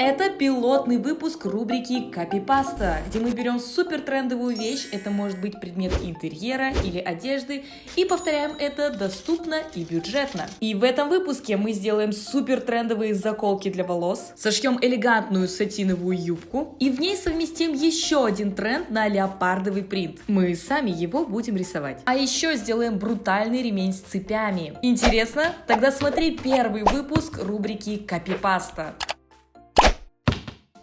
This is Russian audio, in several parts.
Это пилотный выпуск рубрики Копипаста, где мы берем супер трендовую вещь, это может быть предмет интерьера или одежды, и повторяем это доступно и бюджетно. И в этом выпуске мы сделаем супер трендовые заколки для волос, сошьем элегантную сатиновую юбку, и в ней совместим еще один тренд на леопардовый принт. Мы сами его будем рисовать. А еще сделаем брутальный ремень с цепями. Интересно? Тогда смотри первый выпуск рубрики Копипаста.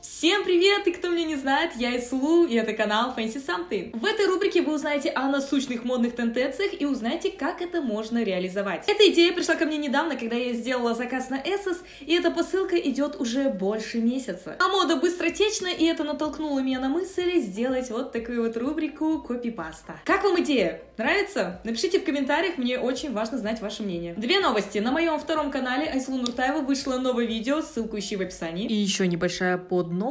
Всем привет! И кто меня не знает, я Исулу, и это канал Fancy Something. В этой рубрике вы узнаете о насущных модных тенденциях и узнаете, как это можно реализовать. Эта идея пришла ко мне недавно, когда я сделала заказ на Essos, и эта посылка идет уже больше месяца. А мода быстротечна, и это натолкнуло меня на мысль сделать вот такую вот рубрику Копипаста. Как вам идея? Нравится? Напишите в комментариях, мне очень важно знать ваше мнение. Две новости. На моем втором канале Айсулу Нуртаева вышло новое видео, ссылку ищи в описании. И еще небольшая подновость.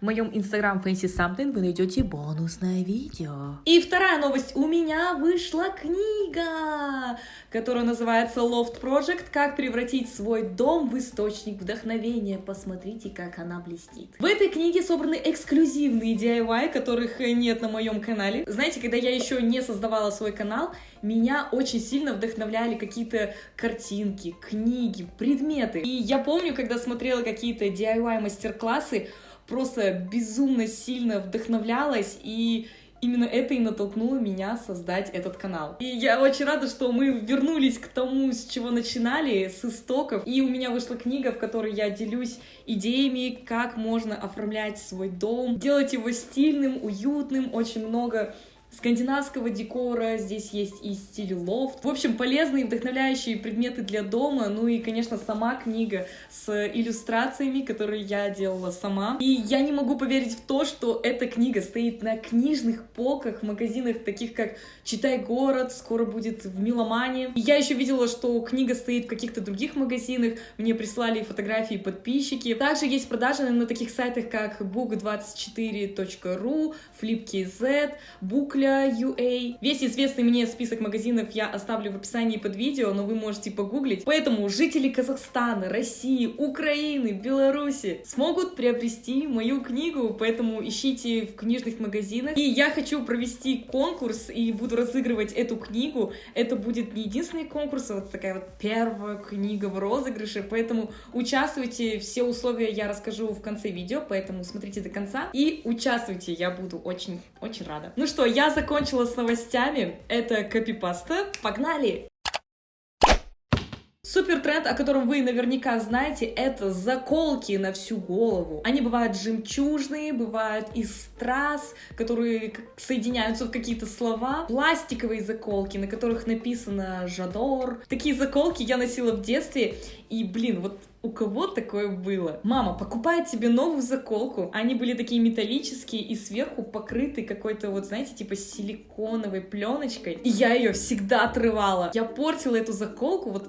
В моем инстаграм Fancy Something вы найдете бонусное видео. И вторая новость. У меня вышла книга, которая называется Loft Project. Как превратить свой дом в источник вдохновения. Посмотрите, как она блестит. В этой книге собраны эксклюзивные DIY, которых нет на моем канале. Знаете, когда я еще не создавала свой канал, меня очень сильно вдохновляли какие-то картинки, книги, предметы. И я помню, когда смотрела какие-то DIY мастер-классы, просто безумно сильно вдохновлялась, и именно это и натолкнуло меня создать этот канал. И я очень рада, что мы вернулись к тому, с чего начинали, с истоков. И у меня вышла книга, в которой я делюсь идеями, как можно оформлять свой дом, делать его стильным, уютным, очень много скандинавского декора, здесь есть и стиль лофт. В общем, полезные и вдохновляющие предметы для дома, ну и, конечно, сама книга с иллюстрациями, которые я делала сама. И я не могу поверить в то, что эта книга стоит на книжных полках в магазинах, таких как «Читай город», скоро будет в Меломане. И я еще видела, что книга стоит в каких-то других магазинах, мне прислали фотографии подписчики. Также есть продажи на таких сайтах, как book24.ru, Flipkz, Bookly UA. Весь известный мне список магазинов я оставлю в описании под видео, но вы можете погуглить. Поэтому жители Казахстана, России, Украины, Беларуси смогут приобрести мою книгу, поэтому ищите в книжных магазинах. И я хочу провести конкурс и буду разыгрывать эту книгу. Это будет не единственный конкурс, а вот такая вот первая книга в розыгрыше, поэтому участвуйте. Все условия я расскажу в конце видео, поэтому смотрите до конца и участвуйте, я буду очень рада. Ну что, я закончила с новостями. Это Копипаста. Погнали! Супер тренд, о котором вы наверняка знаете, это заколки на всю голову. Они бывают жемчужные, бывают из страз, которые соединяются в какие-то слова. Пластиковые заколки, на которых написано «Жадор». Такие заколки я носила в детстве, и, блин, вот у кого такое было? Мама покупает тебе новую заколку. Они были такие металлические и сверху покрыты какой-то, вот знаете, типа силиконовой пленочкой. И я ее всегда отрывала. Я портила эту заколку,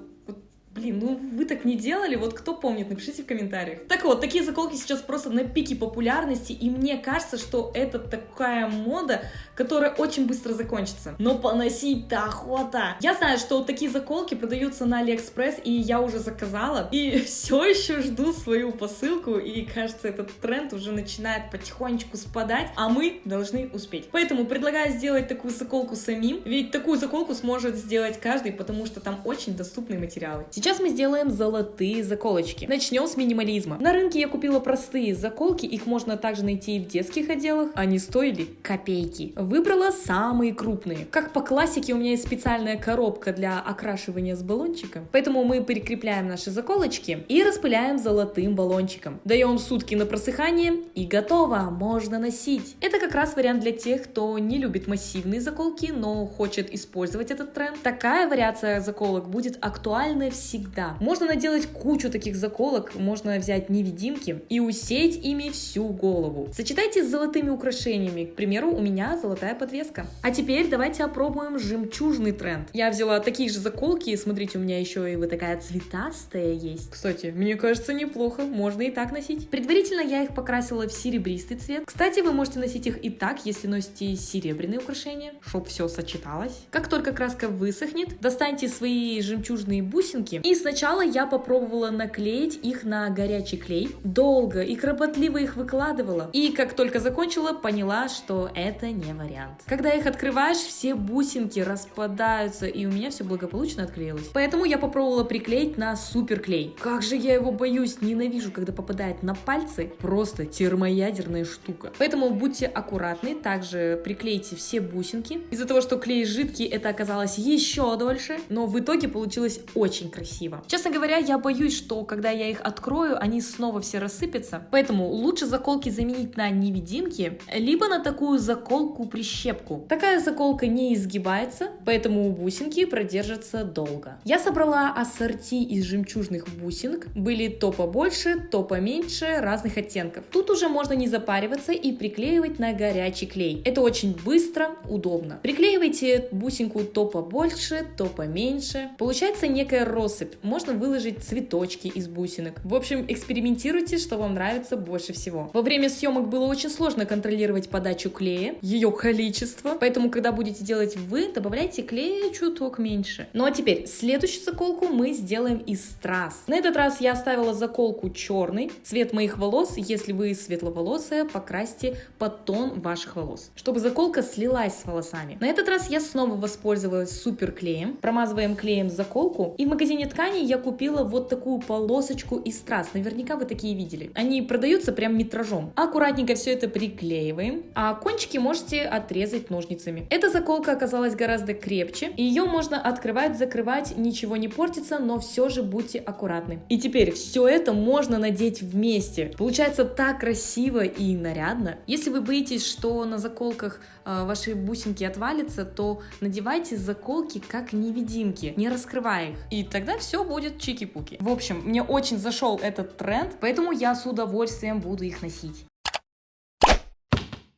блин, ну вы так не делали? Вот кто помнит, напишите в комментариях. Так вот, такие заколки сейчас просто на пике популярности, и мне кажется, что это такая мода, которая очень быстро закончится. Но поносить-то охота! Я знаю, что такие заколки продаются на Алиэкспресс, и я уже заказала, и все еще жду свою посылку, и кажется, этот тренд уже начинает потихонечку спадать, а мы должны успеть. Поэтому предлагаю сделать такую заколку самим, ведь такую заколку сможет сделать каждый, потому что там очень доступные материалы. Сейчас мы сделаем золотые заколочки. Начнем с минимализма. На рынке я купила простые заколки, их можно также найти и в детских отделах. Они стоили копейки. Выбрала самые крупные. Как по классике, у меня есть специальная коробка для окрашивания с баллончиком. Поэтому мы прикрепляем наши заколочки и распыляем золотым баллончиком. Даем сутки на просыхание и готово, можно носить. Это как раз вариант для тех, кто не любит массивные заколки, но хочет использовать этот тренд. Такая вариация заколок будет актуальна всегда. Можно наделать кучу таких заколок, можно взять невидимки и усеять ими всю голову. Сочетайте с золотыми украшениями, к примеру, у меня золотая подвеска. А теперь давайте опробуем жемчужный тренд. Я взяла такие же заколки, смотрите, у меня еще и вот такая цветастая есть. Кстати, мне кажется, неплохо, можно и так носить. Предварительно я их покрасила в серебристый цвет. Кстати, вы можете носить их и так, если носите серебряные украшения, чтоб все сочеталось. Как только краска высохнет, достаньте свои жемчужные бусинки И сначала я попробовала наклеить их на горячий клей. Долго и кропотливо их выкладывала. И как только закончила, поняла, что это не вариант. Когда их открываешь, все бусинки распадаются, и у меня все благополучно отклеилось. Поэтому я попробовала приклеить на суперклей. Как же я его боюсь, ненавижу, когда попадает на пальцы. Просто термоядерная штука. Поэтому будьте аккуратны, также приклейте все бусинки. Из-за того, что клей жидкий, это оказалось еще дольше, но в итоге получилось очень красиво. Честно говоря, я боюсь, что когда я их открою, они снова все рассыпятся. Поэтому лучше заколки заменить на невидимки, либо на такую заколку-прищепку. Такая заколка не изгибается, поэтому бусинки продержатся долго. Я собрала ассорти из жемчужных бусинок. Были то побольше, то поменьше, разных оттенков. Тут уже можно не запариваться и приклеивать на горячий клей. Это очень быстро, удобно. Приклеивайте бусинку то побольше, то поменьше. Получается некая россыпь. Можно выложить цветочки из бусинок. В общем, экспериментируйте, что вам нравится больше всего. Во время съемок было очень сложно контролировать подачу клея, ее количество, поэтому, когда будете делать вы, добавляйте клея чуток меньше. Ну а теперь, следующую заколку мы сделаем из страз. На этот раз я оставила заколку черный, цвет моих волос, если вы светловолосая, покрасьте под тон ваших волос, чтобы заколка слилась с волосами. На этот раз я снова воспользовалась суперклеем. Промазываем клеем заколку, и в магазине тканей я купила вот такую полосочку из страз. Наверняка вы такие видели. Они продаются прям метражом. Аккуратненько все это приклеиваем, а кончики можете отрезать ножницами. Эта заколка оказалась гораздо крепче, и ее можно открывать, закрывать, ничего не портится, но все же будьте аккуратны. И теперь все это можно надеть вместе. Получается так красиво и нарядно. Если вы боитесь, что на заколках ваши бусинки отвалятся, то надевайте заколки как невидимки, не раскрывая их. И тогда все будет чики-пуки. В общем, мне очень зашел этот тренд, поэтому я с удовольствием буду их носить.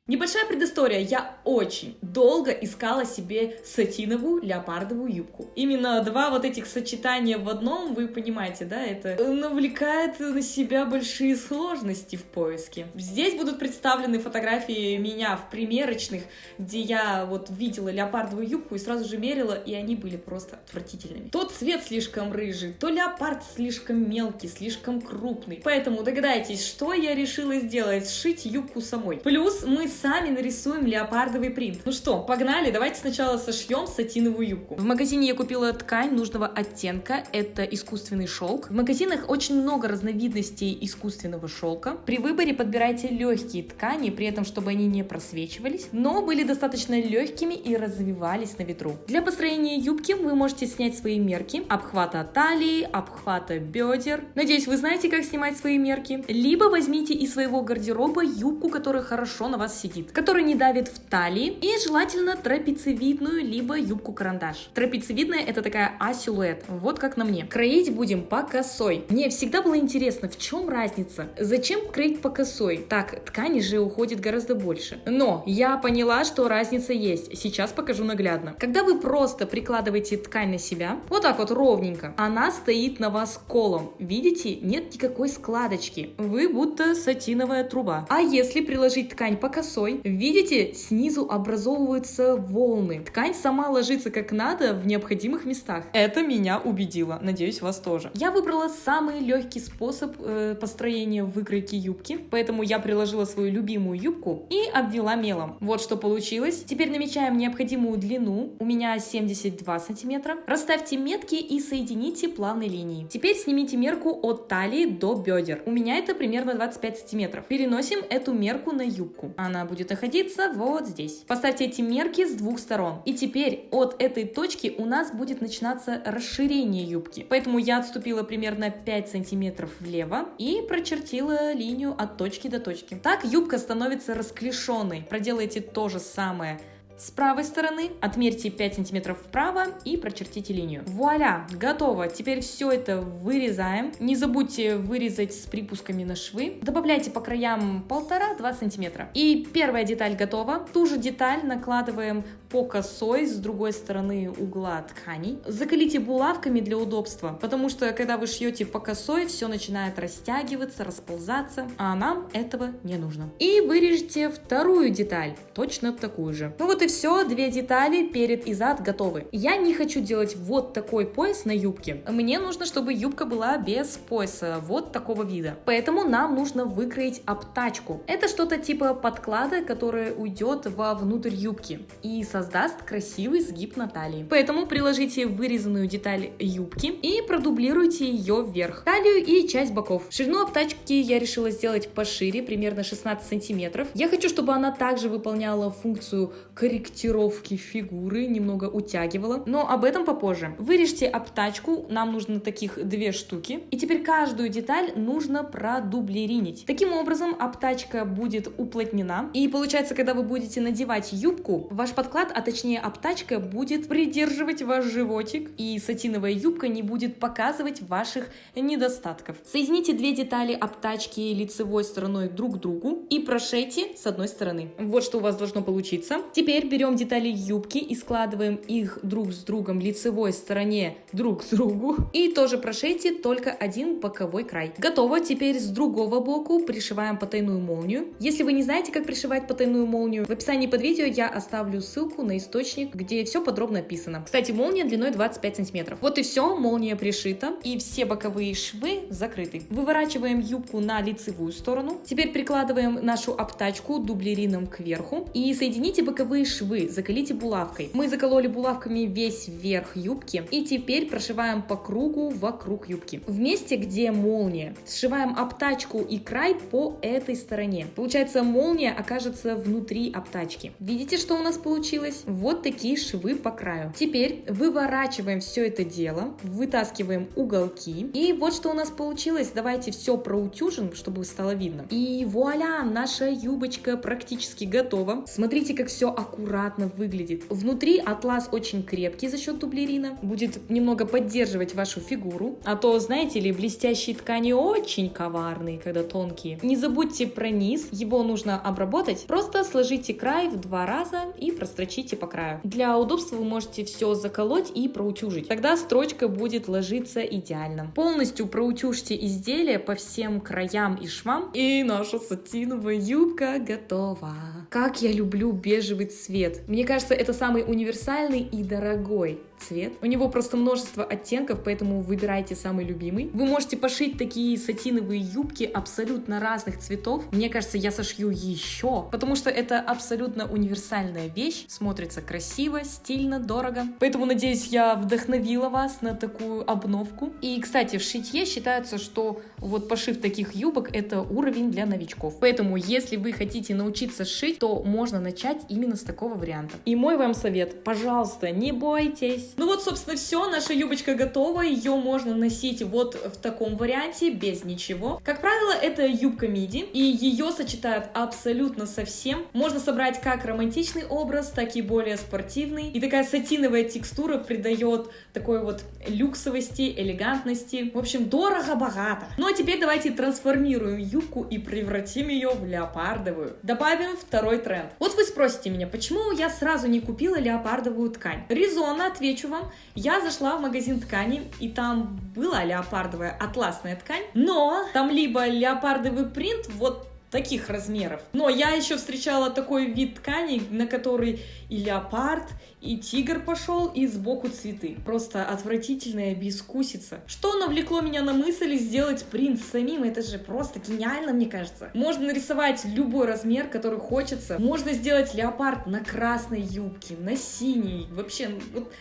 Небольшая предыстория. Я очень долго искала себе сатиновую леопардовую юбку. Именно два вот этих сочетания в одном, вы понимаете, да, это навлекает на себя большие сложности в поиске. Здесь будут представлены фотографии меня в примерочных, где я вот видела леопардовую юбку и сразу же мерила, и они были просто отвратительными. То цвет слишком рыжий, то леопард слишком мелкий, слишком крупный. Поэтому догадайтесь, что я решила сделать: сшить юбку самой. Плюс мы сами нарисуем леопардовый принт. Ну что, погнали, давайте сначала сошьем сатиновую юбку. В магазине я купила ткань нужного оттенка, это искусственный шелк. В магазинах очень много разновидностей искусственного шелка. При выборе подбирайте легкие ткани, при этом чтобы они не просвечивались, но были достаточно легкими и развивались на ветру. Для построения юбки вы можете снять свои мерки обхвата талии, обхвата бедер. Надеюсь, вы знаете, как снимать свои мерки. Либо возьмите из своего гардероба юбку, которая хорошо на вас сидит, который не давит в талии, и желательно трапециевидную, либо юбку-карандаш. Трапециевидная — это такая А-силуэт, вот как на мне. Кроить будем по косой. Мне всегда было интересно, в чем разница? Зачем кроить по косой? Так, ткани же уходит гораздо больше. Но я поняла, что разница есть. Сейчас покажу наглядно. Когда вы просто прикладываете ткань на себя, вот так вот ровненько, она стоит на вас колом. Видите? Нет никакой складочки. Вы будто сатиновая труба. А если приложить ткань по косой, видите, снизу образовываются волны. Ткань сама ложится как надо в необходимых местах. Это меня убедило. Надеюсь, вас тоже. Я выбрала самый легкий способ построения выкройки юбки, поэтому я приложила свою любимую юбку и обвела мелом. Вот что получилось. Теперь намечаем необходимую длину. У меня 72 сантиметра. Расставьте метки и соедините плавной линией. Теперь снимите мерку от талии до бедер. У меня это примерно 25 сантиметров. Переносим эту мерку на юбку. Она будет находиться вот здесь. Поставьте эти мерки с двух сторон. И теперь от этой точки у нас будет начинаться расширение юбки. Поэтому я отступила примерно 5 сантиметров влево и прочертила линию от точки до точки. Так юбка становится расклешенной. Проделайте то же самое с правой стороны, отмерьте 5 сантиметров вправо и прочертите линию. Вуаля, готово. Теперь все это вырезаем. Не забудьте вырезать с припусками на швы. Добавляйте по краям 1,5-2 сантиметра. И первая деталь готова. Ту же деталь накладываем по косой с другой стороны угла тканей. Закалите булавками для удобства, потому что когда вы шьете по косой, все начинает растягиваться, расползаться, а нам этого не нужно. И вырежьте вторую деталь, точно такую же. Ну вот и все, две детали, перед и зад готовы. Я не хочу делать вот такой пояс на юбке. Мне нужно, чтобы юбка была без пояса, вот такого вида. Поэтому нам нужно выкроить обтачку. Это что-то типа подклада, которое уйдет вовнутрь юбки и создаст красивый сгиб на талии. Поэтому приложите вырезанную деталь юбки и продублируйте ее вверх, талию и часть боков. Ширину обтачки я решила сделать пошире, примерно 16 сантиметров. Я хочу, чтобы она также выполняла функцию корректировки фигуры, немного утягивала, но об этом попозже. Вырежьте обтачку, нам нужно таких 2 штуки. И теперь каждую деталь нужно продублеринить. Таким образом, обтачка будет уплотнена. И получается, когда вы будете надевать юбку, ваш подклад, а точнее обтачка, будет придерживать ваш животик, и сатиновая юбка не будет показывать ваших недостатков. Соедините 2 детали обтачки лицевой стороной друг к другу и прошейте с одной стороны. Вот что у вас должно получиться. Теперь берем детали юбки и складываем их друг с другом лицевой стороне друг к другу. И тоже прошейте только один боковой край. Готово. Теперь с другого боку пришиваем потайную молнию. Если вы не знаете, как пришивать потайную молнию, в описании под видео я оставлю ссылку на источник, где все подробно описано. Кстати, молния длиной 25 сантиметров. Вот и все, молния пришита, и все боковые швы закрыты. Выворачиваем юбку на лицевую сторону. Теперь прикладываем нашу обтачку дублерином кверху и соедините боковые швы, закалите булавкой. Мы закололи булавками весь верх юбки и теперь прошиваем по кругу вокруг юбки. В месте, где молния, сшиваем обтачку и край по этой стороне. Получается, молния окажется внутри обтачки. Видите, что у нас получилось? Вот такие швы по краю. Теперь выворачиваем все это дело, вытаскиваем уголки. И вот что у нас получилось. Давайте все проутюжим, чтобы стало видно. И вуаля, наша юбочка практически готова. Смотрите, как все аккуратно выглядит. Внутри атлас очень крепкий за счет дублерина. Будет немного поддерживать вашу фигуру. А то, знаете ли, блестящие ткани очень коварные, когда тонкие. Не забудьте про низ. Его нужно обработать. Просто сложите край в 2 раза и прострочите по краю. Для удобства вы можете все заколоть и проутюжить. Тогда строчка будет ложиться идеально. Полностью проутюжьте изделие по всем краям и швам. И наша сатиновая юбка готова. Как я люблю бежевый цвет. Мне кажется, это самый универсальный и дорогой цвет. У него просто множество оттенков, поэтому выбирайте самый любимый. Вы можете пошить такие сатиновые юбки абсолютно разных цветов. Мне кажется, я сошью еще, потому что это абсолютно универсальная вещь. Смотрится красиво, стильно, дорого. Поэтому, надеюсь, я вдохновила вас на такую обновку. И, кстати, в шитье считается, что вот пошив таких юбок — это уровень для новичков. Поэтому, если вы хотите научиться шить, то можно начать именно с такого варианта. И мой вам совет: пожалуйста, не бойтесь. Ну вот, собственно, все, наша юбочка готова, ее можно носить вот в таком варианте, без ничего. Как правило, это юбка миди, и ее сочетают абсолютно со всем. Можно собрать как романтичный образ, так и более спортивный. И такая сатиновая текстура придает такой вот люксовости, элегантности. В общем, дорого-богато. Ну а теперь давайте трансформируем юбку и превратим ее в леопардовую. Добавим второй тренд. Вот вы спросите меня, почему я сразу не купила леопардовую ткань? Резонно отвечу вам. Я зашла в магазин тканей, и там была леопардовая атласная ткань, но там либо леопардовый принт вот таких размеров. Но я еще встречала такой вид ткани, на который и леопард, и тигр пошел, и сбоку цветы. Просто отвратительная безвкусица. Что навлекло меня на мысль сделать принт самим? Это же просто гениально, мне кажется. Можно нарисовать любой размер, который хочется. Можно сделать леопард на красной юбке, на синей. Вообще, вот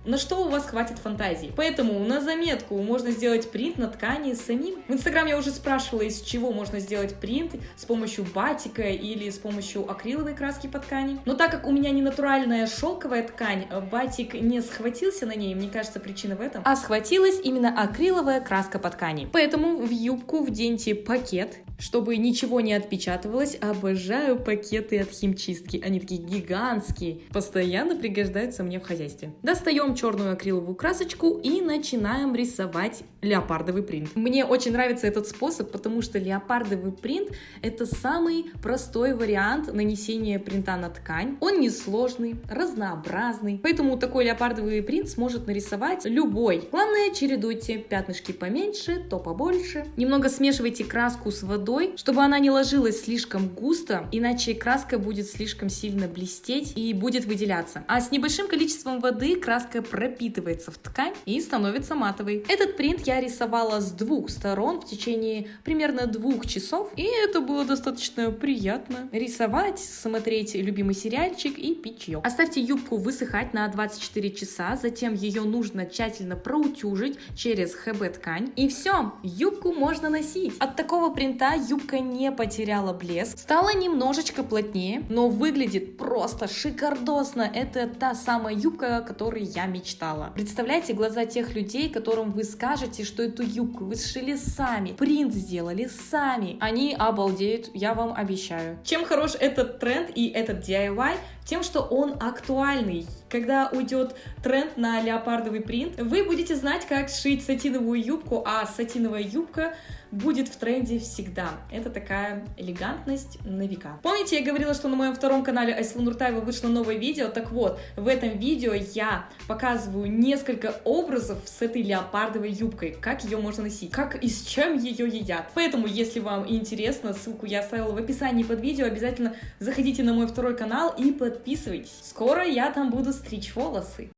на что у вас хватит фантазии. Поэтому на заметку можно сделать принт на ткани самим. В Инстаграм я уже спрашивала, из чего можно сделать принт: с помощью батика или с помощью акриловой краски по ткани. Но так как у меня не натуральная шелковая ткань, батик не схватился на ней, мне кажется, причина в этом. А схватилась именно акриловая краска по ткани. Поэтому в юбку вденьте пакет, чтобы ничего не отпечатывалось. Обожаю пакеты от химчистки, они такие гигантские, постоянно пригождаются мне в хозяйстве. Достаем черную акриловую красочку и начинаем рисовать леопардовый принт. Мне очень нравится этот способ, потому что леопардовый принт — это самый простой вариант нанесения принта на ткань. Он несложный, разнообразный, поэтому такой леопардовый принт сможет нарисовать любой. Главное, чередуйте пятнышки поменьше, то побольше. Немного смешивайте краску с водой, чтобы она не ложилась слишком густо, иначе краска будет слишком сильно блестеть и будет выделяться. А с небольшим количеством воды краска пропитывается в ткань и становится матовой. Этот принт я рисовала с двух сторон в течение примерно 2 часов, и это было достаточно приятно. Рисовать, смотреть любимый сериальчик и пить чаек. Оставьте юбку высыхать на 24 часа, затем ее нужно тщательно проутюжить через ХБ-ткань, и все, юбку можно носить. От такого принта юбка не потеряла блеск, стала немножечко плотнее, но выглядит просто шикардосно. Это та самая юбка, о которой я мечтала. Представляете глаза тех людей, которым вы скажете, что эту юбку вы сшили сами, принт сделали сами. Они обалдеют, я вам обещаю. Чем хорош этот тренд и этот DIY? Тем, что он актуальный. Когда уйдет тренд на леопардовый принт, вы будете знать, как сшить сатиновую юбку, а сатиновая юбка будет в тренде всегда. Это такая элегантность на века. Помните, я говорила, что на моем втором канале Айслу Нуртаева вышло новое видео? Так вот, в этом видео я показываю несколько образов с этой леопардовой юбкой, как ее можно носить, как и с чем ее едят. Поэтому, если вам интересно, ссылку я оставила в описании под видео, обязательно заходите на мой второй канал и подписывайтесь. Скоро я там буду стричь волосы.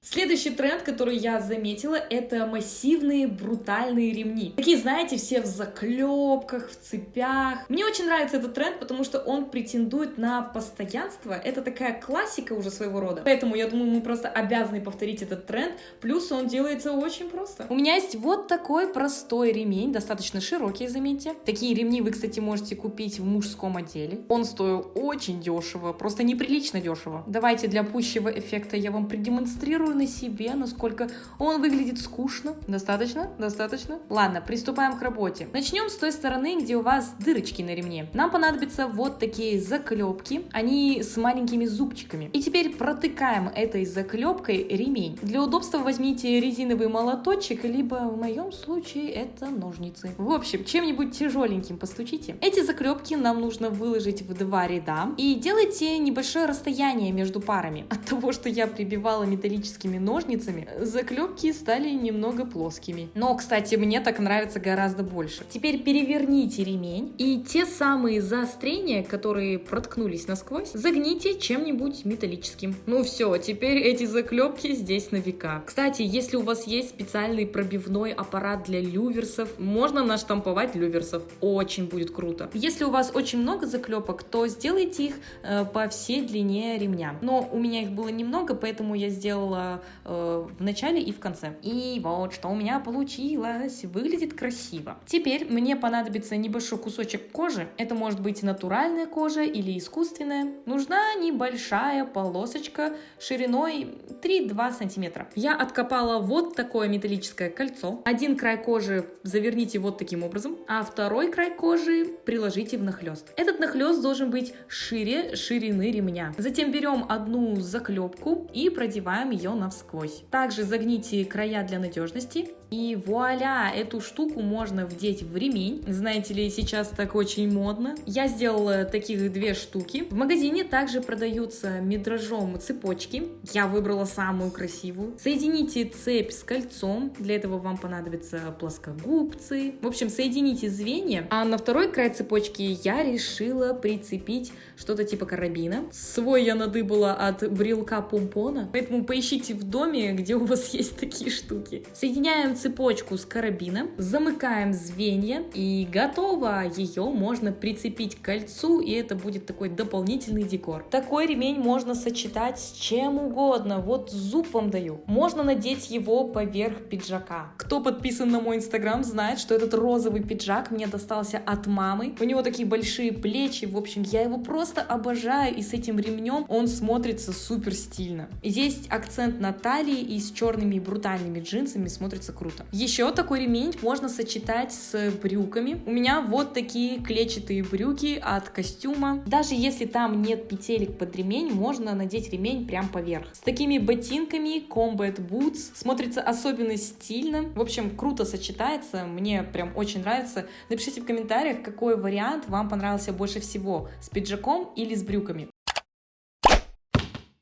Следующий тренд, который я заметила, это массивные брутальные ремни. Такие, знаете, все в заклепках, в цепях. Мне очень нравится этот тренд, потому что он претендует на постоянство. Это такая классика уже своего рода. Поэтому я думаю, мы просто обязаны повторить этот тренд. Плюс он делается очень просто. У меня есть вот такой простой ремень, достаточно широкий, заметьте. Такие ремни вы, кстати, можете купить в мужском отделе. Он стоил очень дешево, просто неприлично дешево. Давайте для пущего эффекта я вам продемонстрирую на себе, насколько он выглядит скучно. Достаточно? Достаточно? Ладно, приступаем к работе. Начнем с той стороны, где у вас дырочки на ремне. Нам понадобятся вот такие заклепки. Они с маленькими зубчиками. И теперь протыкаем этой заклепкой ремень. Для удобства возьмите резиновый молоточек, либо в моем случае это ножницы. В общем, чем-нибудь тяжеленьким постучите. Эти заклепки нам нужно выложить в 2 ряда. И делайте небольшое расстояние между парами. От того, что я прибивала металлическими ножницами, заклепки стали немного плоскими. Но, кстати, мне так нравится гораздо больше. Теперь переверните ремень и те самые заострения, которые проткнулись насквозь, загните чем-нибудь металлическим. Ну все, теперь эти заклепки здесь на века. Кстати, если у вас есть специальный пробивной аппарат для люверсов, можно наштамповать люверсов. Очень будет круто. Если у вас очень много заклепок, то сделайте их по всей длине ремня. Но у меня их было немного, поэтому я сделала в начале и в конце. И вот что у меня получилось. Выглядит красиво. Теперь мне понадобится небольшой кусочек кожи. Это может быть натуральная кожа или искусственная. Нужна небольшая полосочка шириной 3-2 сантиметра. Я откопала вот такое металлическое кольцо. Один край кожи заверните вот таким образом, а второй край кожи приложите внахлёст. Этот нахлёст должен быть шире ширины ремня. Затем берем одну заклепку и продеваем ее навсквозь. Также загните края для надежности. И вуаля, эту штуку можно вдеть в ремень. Знаете ли, сейчас так очень модно. Я сделала таких 2 штуки. В магазине также продаются медражом цепочки. Я выбрала самую красивую. Соедините цепь с кольцом. Для этого вам понадобятся плоскогубцы. В общем, соедините звенья. А на второй край цепочки я решила прицепить что-то типа карабина. Свой я надыбала от брелка помпона. Поэтому поищите в доме, где у вас есть такие штуки. Соединяем цепочку с карабином, замыкаем звенья и готово! Ее можно прицепить к кольцу, и это будет такой дополнительный декор. Такой ремень можно сочетать с чем угодно, вот зуб вам даю. Можно надеть его поверх пиджака. Кто подписан на мой инстаграм, знает, что этот розовый пиджак мне достался от мамы. У него такие большие плечи, в общем, я его просто обожаю, и с этим ремнем он смотрится супер стильно. Здесь акцент на талии и с черными брутальными джинсами смотрится круто. круто. Еще такой ремень можно сочетать с брюками. У меня вот такие клетчатые брюки от костюма. Даже если там нет петелек под ремень, можно надеть ремень прям поверх. С такими ботинками Combat Boots смотрится особенно стильно. В общем, круто сочетается, мне прям очень нравится. Напишите в комментариях, какой вариант вам понравился больше всего, с пиджаком или с брюками.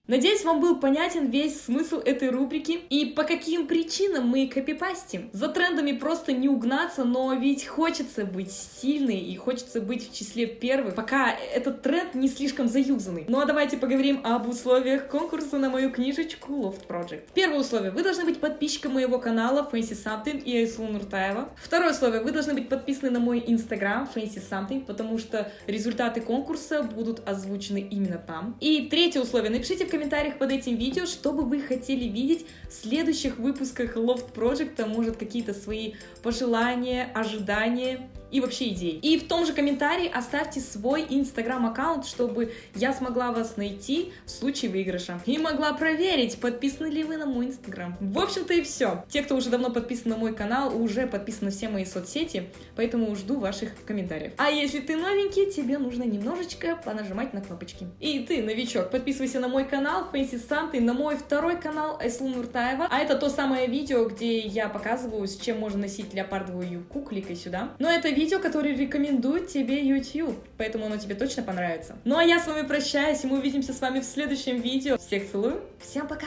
Надеюсь, вам был понятен весь смысл этой рубрики и по каким причинам мы копипастим. За трендами просто не угнаться, но ведь хочется быть стильной и хочется быть в числе первых, пока этот тренд не слишком заюзанный. Ну а давайте поговорим об условиях конкурса на мою книжечку Loft Project. Первое условие: вы должны быть подписчиком моего канала Fancy Something и Айсулу Нуртаева. Второе условие: вы должны быть подписаны на мой инстаграм Fancy Something, потому что результаты конкурса будут озвучены именно там. И третье условие: напишите в комментариях под этим видео, что бы вы хотели видеть в следующих выпусках Loft Project, может, какие-то свои пожелания, ожидания и вообще идеи. И в том же комментарии оставьте свой инстаграм-аккаунт, чтобы я смогла вас найти в случае выигрыша и могла проверить, подписаны ли вы на мой инстаграм. В общем-то и все. Те, кто уже давно подписан на мой канал, уже подписаны на все мои соцсети, поэтому жду ваших комментариев. А если ты новенький, тебе нужно немножечко понажимать на кнопочки. И ты, новичок, подписывайся на мой канал Fancy Something, на мой второй канал Айсулу Нуртаева. А это то самое видео, где я показываю, с чем можно носить леопардовую юбку. Кликай сюда. Но это видео, которое рекомендует тебе YouTube, поэтому оно тебе точно понравится. Ну а я с вами прощаюсь, и мы увидимся с вами в следующем видео. Всех целую. Всем пока.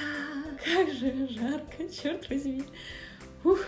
Как же жарко, черт возьми. Ух.